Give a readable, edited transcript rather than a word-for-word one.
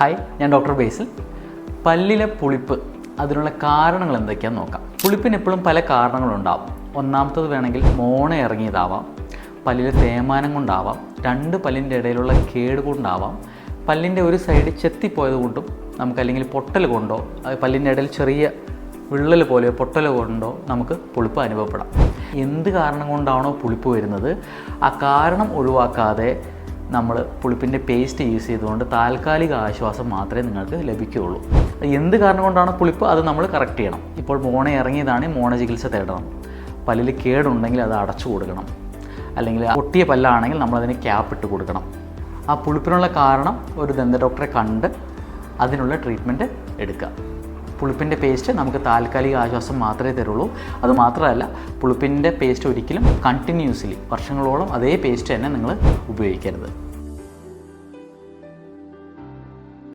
Hi, ഞാൻ doctor ബേസിൽ. പല്ലിലെ പുളിപ്പ് അതിനുള്ള കാരണങ്ങൾ എന്തൊക്കെയാണെന്ന് നോക്കാം. പുളിപ്പിന് എപ്പോഴും പല കാരണങ്ങളുണ്ടാവും. ഒന്നാമത്തത് വേണമെങ്കിൽ മോണ ഇറങ്ങിയതാവാം, പല്ലിലെ തേയ്മാനം കൊണ്ടാവാം, രണ്ട് പല്ലിൻ്റെ ഇടയിലുള്ള കേട് കൊണ്ടാവാം, പല്ലിൻ്റെ ഒരു സൈഡ് ചെത്തിപ്പോയത് കൊണ്ടും അല്ലെങ്കിൽ പൊട്ടൽ കൊണ്ടോ പല്ലിൻ്റെ ഇടയിൽ ചെറിയ വിള്ളൽ പോലെയോ പൊട്ടൽ കൊണ്ടോ നമുക്ക് പുളിപ്പ് അനുഭവപ്പെടാം. എന്ത് കാരണം കൊണ്ടാണോ പുളിപ്പ് വരുന്നത് ആ കാരണം ഒഴിവാക്കാതെ നമ്മൾ പുളിപ്പിൻ്റെ പേസ്റ്റ് യൂസ് ചെയ്തുകൊണ്ട് താൽക്കാലിക ആശ്വാസം മാത്രമേ നിങ്ങൾക്ക് ലഭിക്കുകയുള്ളൂ. എന്ത് കാരണം കൊണ്ടാണ് പുളിപ്പ് അത് നമ്മൾ കറക്റ്റ് ചെയ്യണം. ഇപ്പോൾ മോണ ഇറങ്ങിയതാണെങ്കിൽ മോണ ചികിത്സ തേടണം. പല്ലിൽ കേടുണ്ടെങ്കിൽ അത് അടച്ചു കൊടുക്കണം. അല്ലെങ്കിൽ പൊട്ടിയ പല്ലാണെങ്കിൽ നമ്മളതിന് ക്യാപ്പ് ഇട്ട് കൊടുക്കണം. ആ പുളിപ്പിനുള്ള കാരണം ഒരു ദന്ത ഡോക്ടറെ കണ്ട് അതിനുള്ള ട്രീറ്റ്മെൻറ്റ് എടുക്കുക. പുളിപ്പിൻ്റെ പേസ്റ്റ് നമുക്ക് താൽക്കാലിക ആശ്വാസം മാത്രമേ തരുള്ളൂ. അതുമാത്രമല്ല, പുളിപ്പിൻ്റെ പേസ്റ്റ് ഒരിക്കലും കണ്ടിന്യൂസ്ലി വർഷങ്ങളോളം അതേ പേസ്റ്റ് തന്നെ നിങ്ങൾ ഉപയോഗിക്കരുത്.